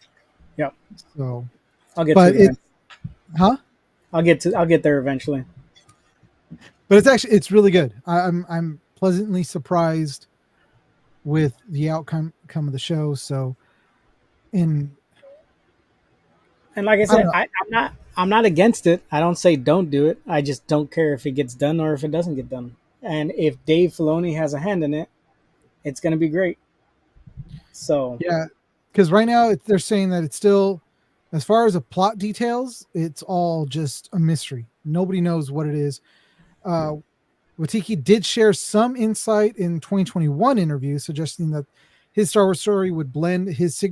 Yep, So, I'll get to but it. huh? I'll get there eventually. But it's really good. I'm pleasantly surprised with the outcome of the show. So, in And like I I don't said, know. I'm not against it. I don't say don't do it. I just don't care if it gets done or if it doesn't get done. And if Dave Filoni has a hand in it, it's going to be great. So Yeah, because right now they're saying that it's still, as far as the plot details, it's all just a mystery. Nobody knows what it is. Uh, Watiki did share some insight in 2021 interview, suggesting that his Star Wars story would blend his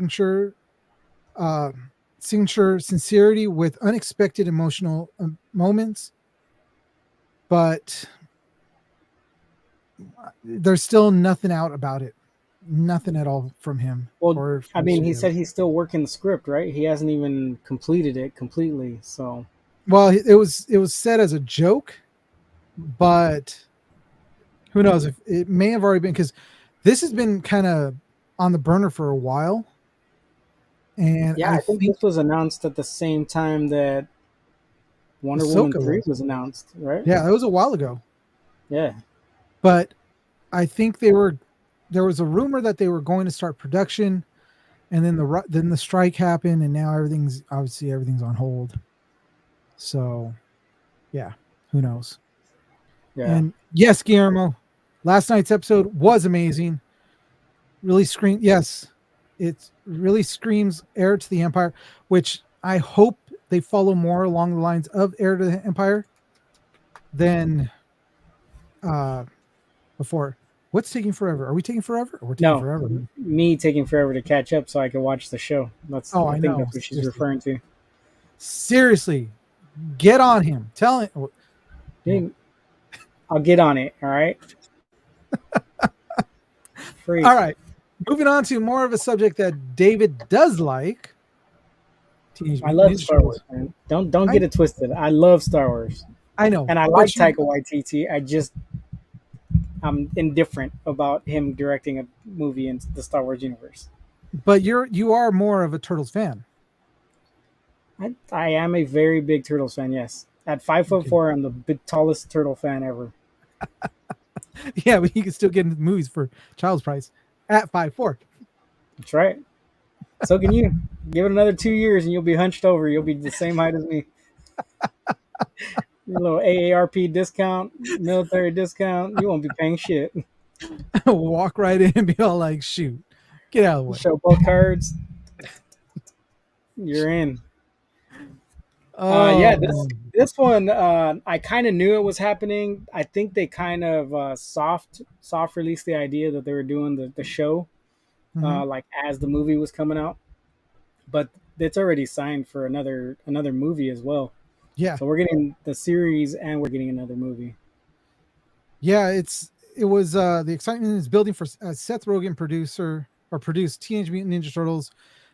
uh, signature sincerity with unexpected emotional moments, but there's still nothing out about it, nothing at all from him well, or I from the mean, he studio. said he's still working the script, right? He hasn't even completed it completely. So Well, it was said as a joke, but Who knows if it may have already been, because this has been kind of on the burner for a while. And Yeah, I I think think this was announced at the same time that Wonder Woman Ahsoka 3 was. was announced, right? Yeah, that was a while ago. Yeah. But I think there was a rumor that they were going to start production, and then the strike happened, and now everything's on hold. So, yeah, who knows? Yeah. And yes, Guillermo, last night's episode was amazing. Really scream. Yes, it really screams heir to the Empire, which I hope they follow more along the lines of heir to the Empire than uh before. What's taking forever? Are we taking forever? Or we're taking No, forever. me taking forever to catch up so I can watch the show. Oh, I I think know. that's what she's Seriously. referring to. Seriously, get on him. Tell him. Dude, I'll get on it. All right. Free. All right. Moving on to more of a subject that David does like. Teenage I Mutant love Ninja Star Turtles. Wars, man. Don't get it twisted. I love Star Wars, I know. and I but like you- Taika Waititi. I'm indifferent about him directing a movie in the Star Wars universe. But you are more of a Turtles fan. I am a very big Turtles fan. Yes, at 5'4", I'm the tallest turtle fan ever. Yeah, but you can still get into the movies for child's price at 5'4". That's right. So can you. Give it another 2 years and you'll be hunched over. You'll be the same height as me. Your little AARP discount, military discount. You won't be paying shit. Walk right in and be all like, shoot, get out of the way. Show both cards. You're in. Oh, Yeah, man. this one I kind of knew it was happening. I think they kind of soft released the idea that they were doing the show Mhm. like as the movie was coming out, but it's already signed for another movie as well. Yeah. So we're getting the series and we're getting another movie. Yeah, it was the excitement is building for Seth Rogen produced Teenage Mutant Ninja Turtles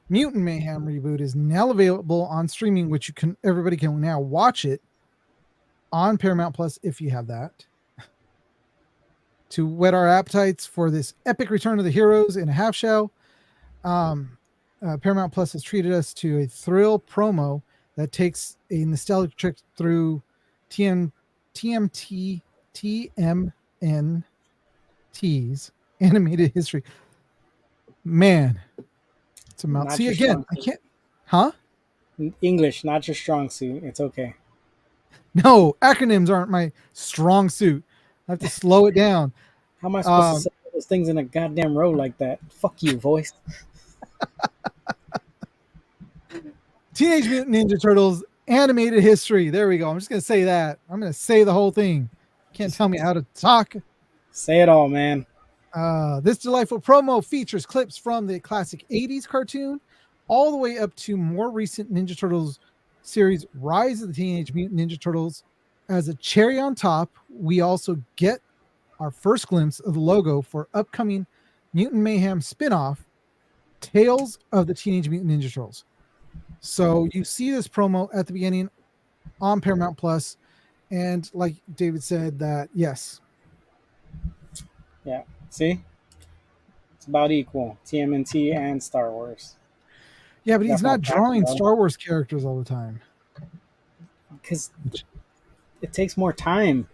Mutant Mayhem reboot is now available on streaming, which everybody can now watch it on Paramount Plus if you have that. To whet our appetites for this epic return of the heroes in a half shell, Paramount Plus has treated us to a thrill promo that takes a nostalgic trip through TMNT's animated history. Man, it's a mouth. Not See your again, strong I suit. can't. Huh? English, not your strong suit. It's okay. No, acronyms aren't my strong suit. I have to slow it down. How am I supposed to say those things in a goddamn row like that? Fuck you, voice. Teenage Mutant Ninja Turtles animated history. There we go. I'm just gonna say that. I'm gonna say the whole thing. Can't tell me how to talk. Say it all, man. This delightful promo features clips from the classic 80s cartoon all the way up to more recent Ninja Turtles series, Rise of the Teenage Mutant Ninja Turtles. As a cherry on top, we also get our first glimpse of the logo for upcoming Mutant Mayhem spin-off, Tales of the Teenage Mutant Ninja Turtles. So you see this promo at the beginning on Paramount Plus, and like David said, that yes, Yeah. See? It's about equal. TMNT and Star Wars. yeah, but he's That's what not I'm talking drawing about. Star Wars characters all the time. Because it takes more time.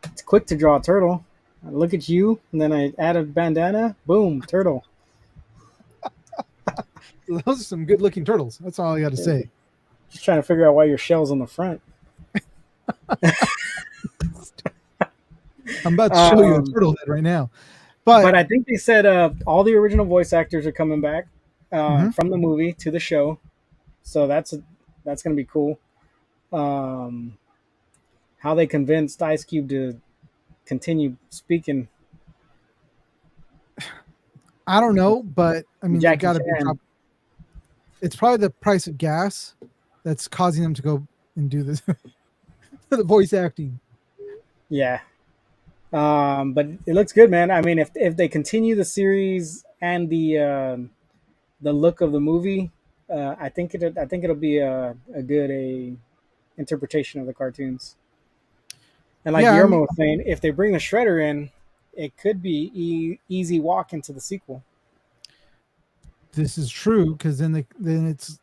It's quick to draw a turtle. I look at you, and then I add a bandana. Boom, turtle. Those are some good-looking turtles. That's all I got to say. Just trying to figure out why your shell's on the front. I'm about to show you a turtle head right now. But I think they said all the original voice actors are coming back Mhm. from the movie to the show, so that's gonna be cool. How they convinced Ice Cube to continue speaking. I don't know, but I mean, they Jackie got to be Chan. it's probably the price of gas that's causing them to go and do this the voice acting. Yeah. But it looks good, man. I mean, if they continue the series and the look of the movie, I think it'll be a good interpretation of the cartoons. And like Yeah, I Guillermo mean- was saying, if they bring the Shredder in, it could be easy walk into the sequel. This is true because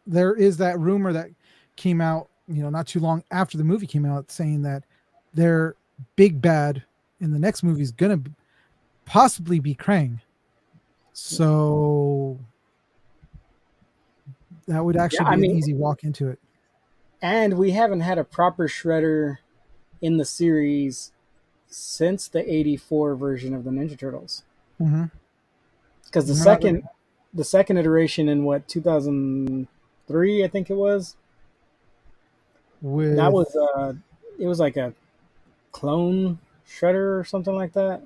there is that rumor that came out, not too long after the movie came out, saying that their big bad in the next movie is gonna possibly be Krang. So that would actually be an easy walk into it. And we haven't had a proper Shredder in the series since the '84 version of the Ninja Turtles. Because the second iteration in 2003, I think it was. That was it was like a clone Shredder or something like that.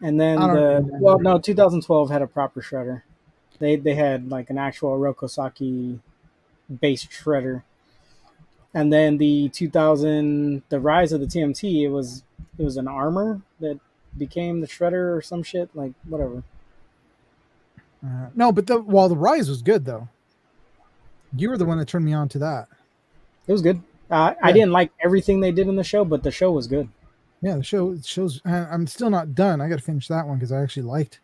And then 2012 had a proper Shredder. They had like an actual Rokosaki based Shredder. And then the Rise of the TMT, it was an armor that became the Shredder or some shit, like whatever. No, but the Rise was good though. You were the one that turned me on to that. It was good. I didn't like everything they did in the show, but the show was good. Yeah, the shows. I'm still not done. I got to finish that one because I actually liked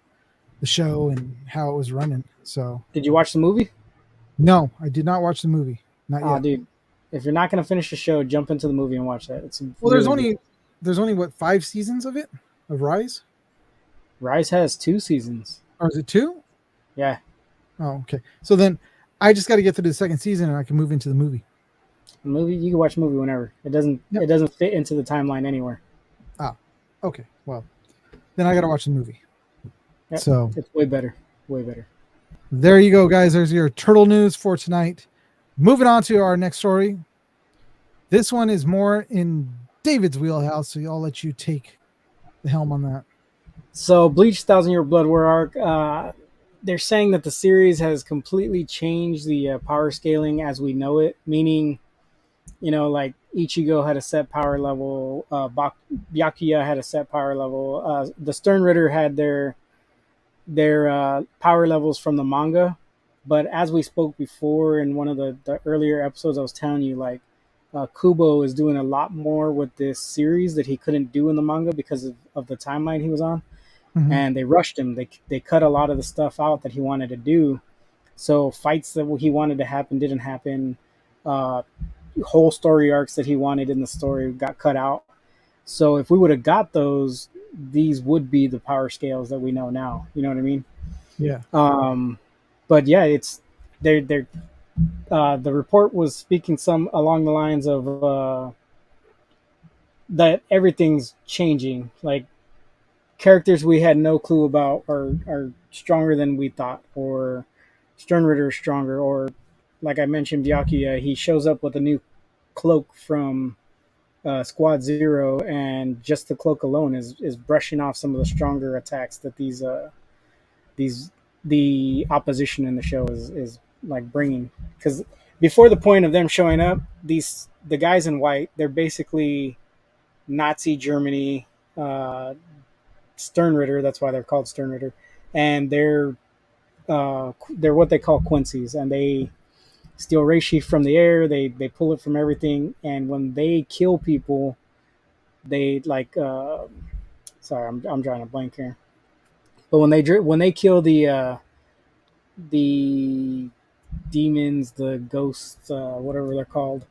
the show and how it was running. So, did you watch the movie? No, I did not watch the movie. Not yet. Dude, if you're not going to finish the show, jump into the movie and watch that. It's there's only what 5 seasons of it of Rise. Rise has 2 seasons. Or is it 2? Yeah. Oh, okay. So then I just got to get through the second season and I can move into the movie. The movie, you can watch the movie whenever. It doesn't fit into the timeline anywhere. Ah, okay. Well, then I got to watch the movie. Yep. So it's way better. Way better. There you go, guys. There's your turtle news for tonight. Moving on to our next story. This one is more in David's wheelhouse, so I'll let you take the helm on that. So, Bleach 1,000-Year Blood War arc. They're saying that the series has completely changed the power scaling as we know it, meaning, like Ichigo had a set power level, Byakuya had a set power level, the Stern Ritter had their power levels from the manga. But as we spoke before in one of the earlier episodes, I was telling you, like, Kubo is doing a lot more with this series that he couldn't do in the manga because of the timeline he was on. Mm-hmm. And they rushed him. They cut a lot of the stuff out that he wanted to do. So fights that he wanted to happen didn't happen. Whole story arcs that he wanted in the story got cut out. So if we would have got those, these would be the power scales that we know now. You know what I mean? Yeah. But yeah, it's they're the report was speaking some along the lines of that everything's changing. Like, characters we had no clue about are stronger than we thought, or Stern Ritter is stronger, or like I mentioned, Byakuya, he shows up with a new cloak from Squad Zero, and just the cloak alone is brushing off some of the stronger attacks that the opposition in the show is like bringing. Because before the point of them showing up, the guys in white, they're basically Nazi Germany, Stern Ritter, that's why they're called Stern Ritter, and they're what they call Quincy's, and they steal reishi from the air, they pull it from everything, and when they kill people, they like sorry, I'm drawing a blank here, but when they kill the demons, the ghosts, whatever they're called,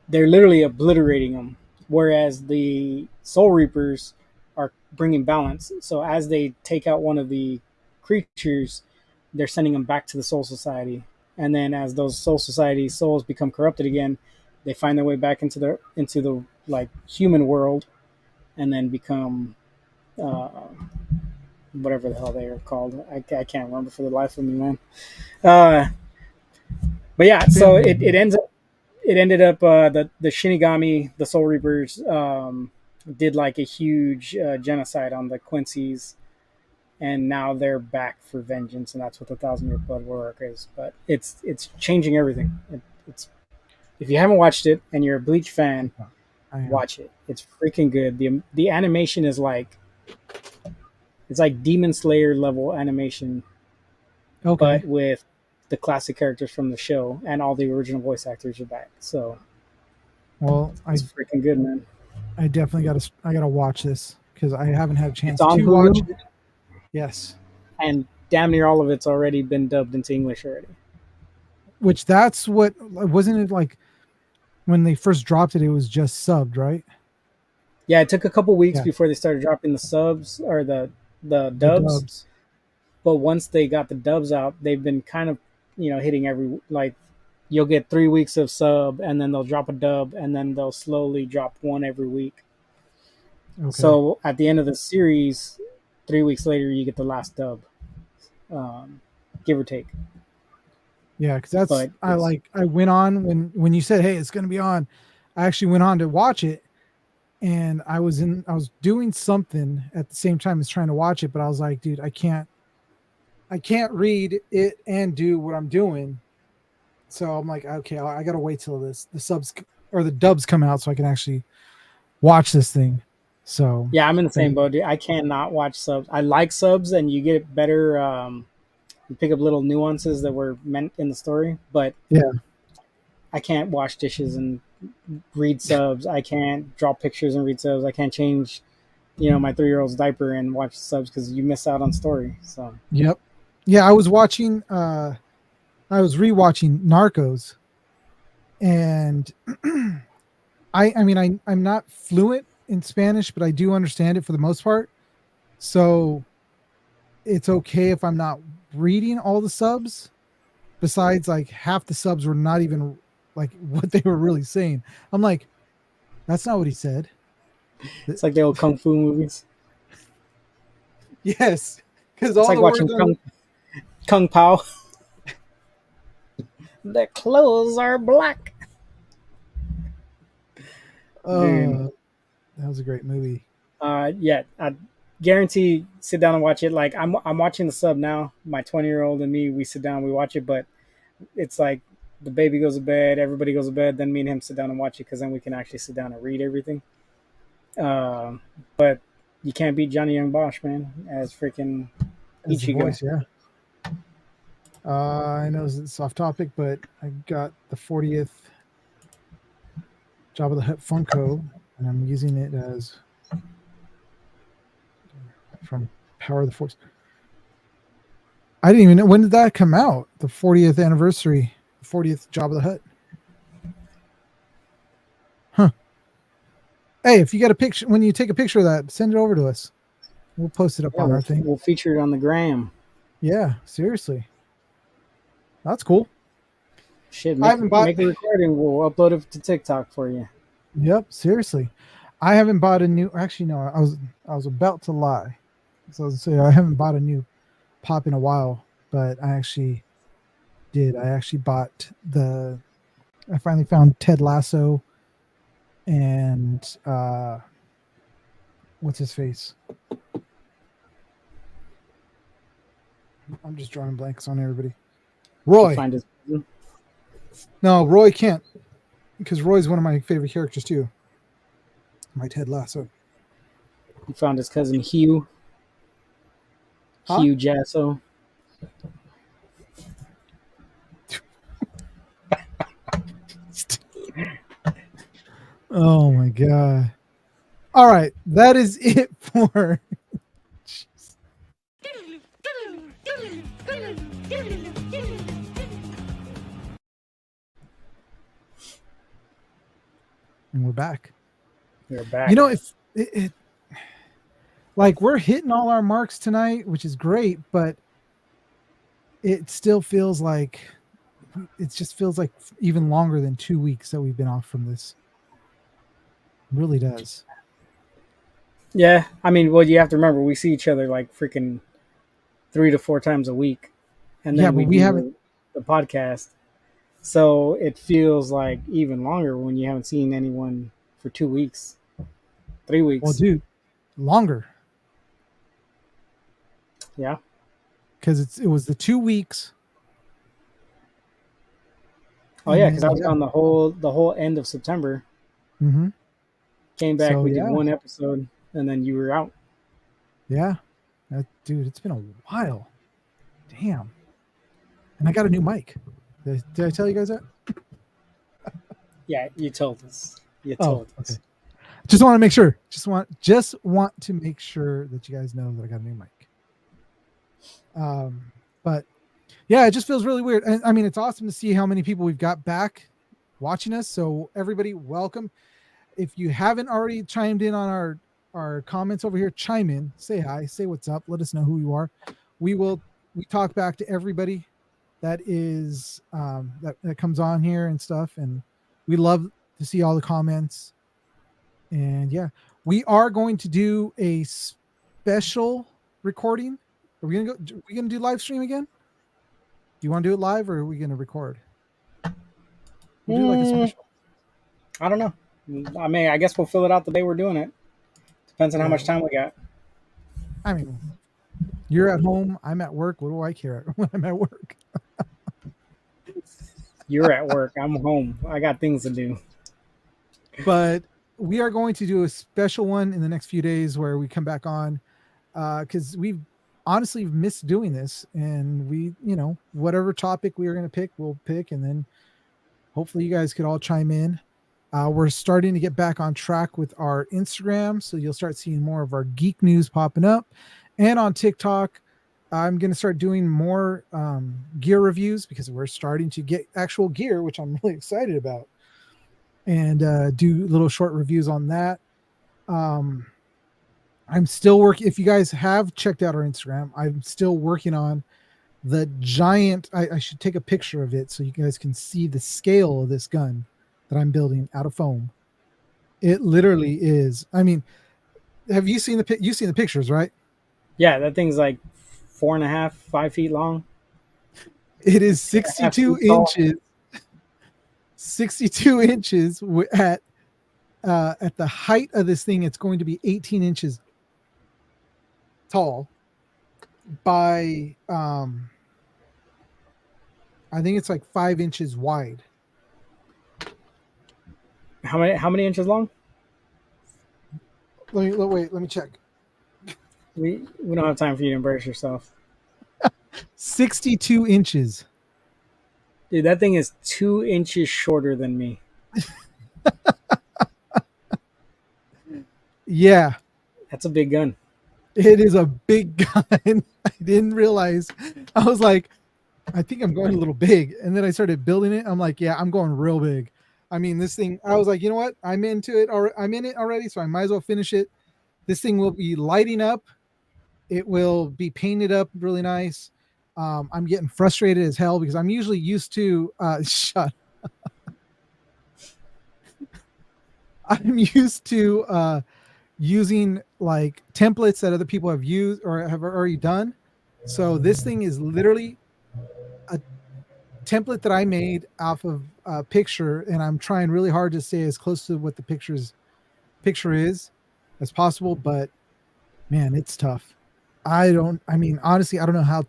they're literally obliterating them, whereas the Soul Reapers are bringing balance. So as they take out one of the creatures, they're sending them back to the Soul Society, and then as those Soul Society souls become corrupted again, they find their way back into the like human world, and then become whatever the hell they are called. I can't remember for the life of me, man. But yeah, so it ended up the Shinigami, the Soul Reapers, did like a huge genocide on the Quincy's, and now they're back for vengeance, and that's what the 1,000-Year Blood War arc is. But it's changing everything. It's if you haven't watched it and you're a Bleach fan, watch it. It's freaking good. The animation is like, it's like Demon Slayer level animation, okay, but with the classic characters from the show, and all the original voice actors are back. So, well, it's freaking good, man. I definitely gotta watch this because I haven't had a chance It's on to watch Hulu, it. Yes, and damn near all of it's already been dubbed into English already. which that's what wasn't it like when they first dropped it? It was just subbed, right? Yeah, it took a couple weeks Yeah, before they started dropping the subs or the the dubs. dubs. But once they got the dubs out, they've been kind of hitting every like you'll get 3 weeks of sub, and then they'll drop a dub, and then they'll slowly drop one every week. Okay. So at the end of the series, 3 weeks later, you get the last dub, um, give or take. Yeah, because that's But it's I went on when you said, "Hey, it's going to be on." I actually went on to watch it, and I was doing something at the same time as trying to watch it, but I was like, "Dude, I can't read it and do what I'm doing." So I'm like, "Okay, I got to wait till the subs or the dubs come out so I can actually watch this thing." So yeah, I'm in the but same boat. Dude. I cannot watch subs. I like subs, and you get better. You pick up little nuances that were meant in the story, but yeah, I can't wash dishes and read subs. I can't draw pictures and read subs. I can't change, my 3-year-old's diaper and watch subs because you miss out on story. So yep, yeah. I was rewatching Narcos, and I mean I'm not fluent in Spanish, but I do understand it for the most part. So it's okay if I'm not reading all the subs. Besides, like half the subs were not even like what they were really saying. I'm like, that's not what he said. it's like the old kung fu movies. Yes, because It's all like the watching words are Kung Pao. The clothes are black, dude. uh that was a great movie. Yeah, I guarantee sit down and watch it. Like I'm watching the sub now. My 20-year-old and me, we sit down, we watch it, but it's like the baby goes to bed, everybody goes to bed, then me and him sit down and watch it because then we can actually sit down and read everything. But you can't beat Johnny Young Bosch, man, as freaking As the Ichigo. voice, yeah. I know it's off topic, but I got the 40th Jabba the Hutt Funko, and I'm using it as from Power of the Force. I didn't even know, when did that come out? The 40th anniversary, 40th Jabba the Hutt. Huh. Hey, if you got a picture, when you take a picture of that, send it over to us. We'll post it up Yeah, on our thing. we'll feature it on the gram. Yeah, seriously. That's cool. Shit, I make haven't bought. make a recording. We'll upload it to TikTok for you. Yep, seriously. I haven't bought a new. Actually, no. I was about to lie. So I was say I haven't bought a new pop in a while, but I actually did. I actually bought the. I finally found Ted Lasso, and what's his face? I'm just drawing blanks on everybody. Roy. Find his cousin. No, Roy can't, because Roy's one of my favorite characters too. My Ted Lasso. He found his cousin Hugh. Huh? Hugh Jasso. Oh my god. All right, that is it for and we're back. We're back. You know, if it like we're hitting all our marks tonight, which is great, but it still feels like it just feels like even longer than 2 weeks that we've been off from this. It really does. Yeah, I mean, well, you have to remember we see each other like freaking 3 to 4 times a week, and then Yeah, but we do haven't. the podcast. So it feels like even longer when you haven't seen anyone for 2 weeks, 3 weeks. Well, dude, longer Yeah. because it was the 2 weeks. Oh yeah, because I was gone the whole end of September. Mm-hmm. Came back, So, we yeah. did one episode, and then you were out. Yeah, dude, it's been a while. Damn. And I got a new mic. Did I tell you guys that? Yeah, you told us. You Oh, told us. okay. Just want to make sure. Just want to make sure that you guys know that I got a new mic. But yeah, it just feels really weird. And I mean, it's awesome to see how many people we've got back watching us. So everybody, welcome. If you haven't already chimed in on our comments over here, chime in, say hi, say what's up, let us know who you are. We talk back to everybody that is that comes on here and stuff, and we love to see all the comments. And yeah, we are going to do a special recording. Are we gonna do live stream again? Do you want to do it live, or are we gonna record? We'll do like a special. I don't know. I mean, I guess we'll fill it out the day we're doing it. Depends on how much time we got. I mean, you're at home, I'm at work. What do I care when I'm at work? You're at work, I'm home. I got things to do. But we are going to do a special one in the next few days where we come back on, because we've honestly missed doing this, and we, whatever topic we are going to pick, we'll pick, and then hopefully you guys could all chime in. We're starting to get back on track with our Instagram, so you'll start seeing more of our geek news popping up. And on TikTok, I'm going to start doing more gear reviews, because we're starting to get actual gear, which I'm really excited about, and do little short reviews on that. I'm still working. If you guys have checked out our Instagram, I'm still working on the giant. I should take a picture of it so you guys can see the scale of this gun that I'm building out of foam. It literally is. I mean, have you seen you've seen the pictures, right? Yeah, that thing's like 4.5, 5 feet long. It is 62 inches. 62 inches at the height of this thing. It's going to be 18 inches tall by I think it's like 5 inches wide. How many inches long? Let me check. We don't have time for you to embarrass yourself. 62 inches. Dude, that thing is 2 inches shorter than me. Yeah. That's a big gun. It is a big gun. I didn't realize. I was like, I think I'm going a little big. And then I started building it. I'm like, yeah, I'm going real big. I mean, this thing, I was like, you know what? I'm into it. I'm in it already, so I might as well finish it. This thing will be lighting up. It will be painted up really nice. I'm getting frustrated as hell because I'm usually used to shut. I'm used to using like templates that other people have used or have already done. So this thing is literally a template that I made off of a picture, and I'm trying really hard to stay as close to what the picture is as possible. But man, it's tough. Honestly, I don't know how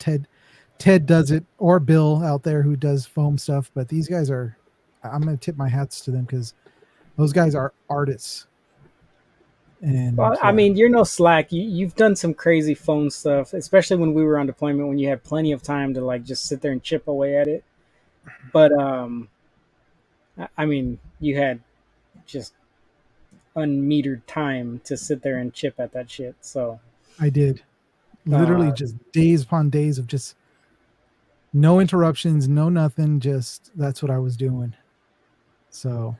Ted does it, or Bill out there who does foam stuff, but these guys I'm going to tip my hats to them because those guys are artists. And well, I mean, you're no slack. You've done some crazy foam stuff, especially when we were on deployment, when you had plenty of time to like just sit there and chip away at it. But I mean, you had just unmetered time to sit there and chip at that shit. So I did literally just days upon days of just no interruptions, no nothing. Just that's what I was doing. So,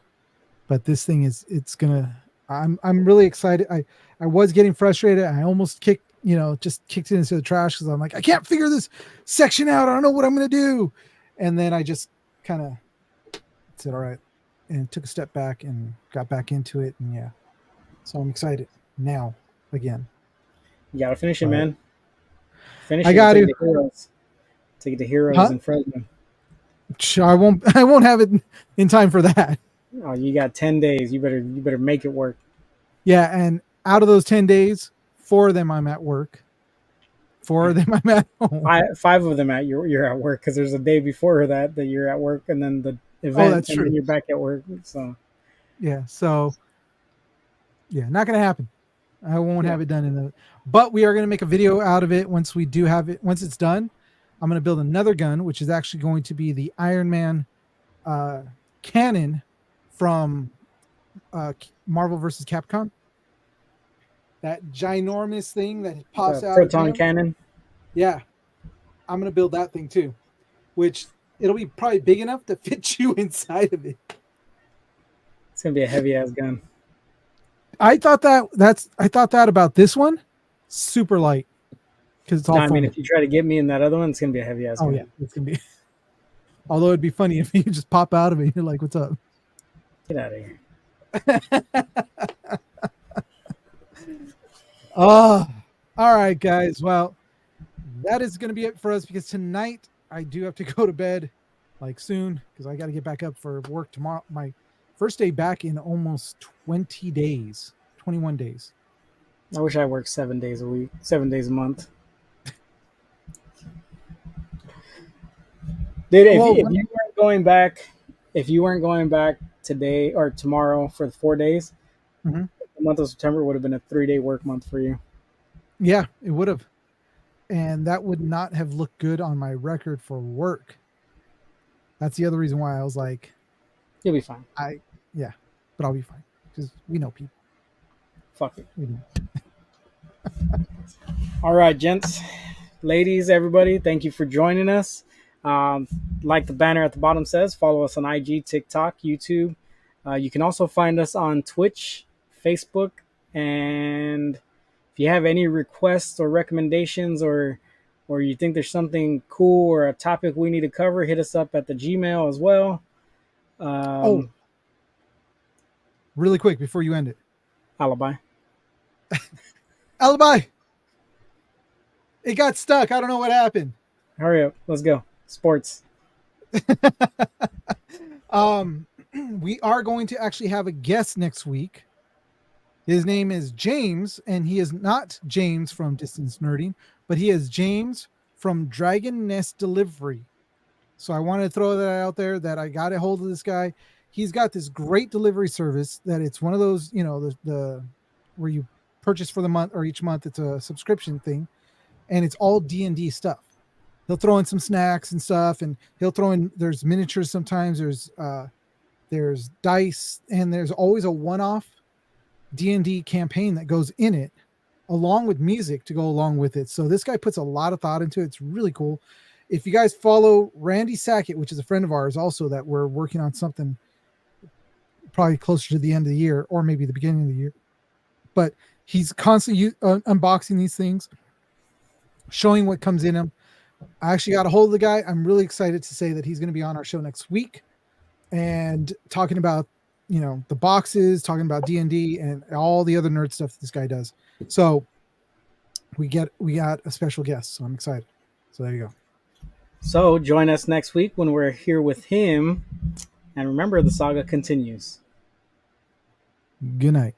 but this thing I'm really excited. I was getting frustrated. I almost kicked it into the trash because I'm like, I can't figure this section out. I don't know what I'm going to do. And then I just kind of said, all right, and took a step back and got back into it. And yeah, so I'm excited now again. You got to finish it, man. Finish I it. got to take it to Heroes in Fresno. I won't have it in time for that. Oh, you got 10 days. You better make it work. Yeah, and out of those 10 days, 4 of them I'm at work. 4 of them I'm at home. 5 of them you're at work, because there's a day before that you're at work, and then the event, that's true. Then you're back at work. So not gonna happen. I won't have it done but we are gonna make a video out of it once we do have it. Once it's done, I'm gonna build another gun, which is actually going to be the Iron Man cannon from Marvel versus Capcom. That ginormous thing that pops out. Proton cannon. Yeah, I'm gonna build that thing too, which it'll be probably big enough to fit you inside of it. It's gonna be a heavy ass gun. I thought that about this one, super light, because it's all. No, I mean, if you try to get me in that other one, it's gonna be a heavy ass gun. Oh yeah, it's gonna be. Although it'd be funny if you just pop out of it, and you're like, "What's up?" Get out of here. Oh, all right, guys. Well, that is going to be it for us because tonight I do have to go to bed like soon because I got to get back up for work tomorrow. My first day back in almost 20 days, 21 days. I wish I worked 7 days a week, 7 days a month. Dude, if you weren't going back, today or tomorrow for the 4 days, the month of September would have been a 3-day work month for you. Yeah, it would have. And that would not have looked good on my record for work. That's the other reason why I was like, you'll be fine. But I'll be fine because we know people. Fuck it. All right, gents, ladies, everybody, thank you for joining us. Like the banner at the bottom says, follow us on IG, TikTok, YouTube. You can also find us on Twitch, Facebook, and if you have any requests or recommendations or you think there's something cool or a topic we need to cover, hit us up at the Gmail as well. Really quick before you end it. Alibi. It got stuck. I don't know what happened. Hurry up. Let's go. Sports. We are going to actually have a guest next week. His name is James, and he is not James from Distance Nerding, but he is James from Dragon Nest Delivery. So I wanted to throw that out there that I got a hold of this guy. He's got this great delivery service that it's one of those, the where you purchase for the month or each month. It's a subscription thing, and it's all D&D stuff. He'll throw in some snacks and stuff, and he'll throw in, there's miniatures sometimes, there's dice, and there's always a one-off D&D campaign that goes in it, along with music to go along with it. So this guy puts a lot of thought into it. It's really cool. If you guys follow Randy Sackett, which is a friend of ours also that we're working on something probably closer to the end of the year or maybe the beginning of the year, but he's constantly unboxing these things, showing what comes in them. I actually got a hold of the guy. I'm really excited to say that he's going to be on our show next week and talking about, the boxes, talking about D&D and all the other nerd stuff that this guy does. So we got a special guest, so I'm excited. So there you go. So join us next week when we're here with him. And remember, the saga continues. Good night.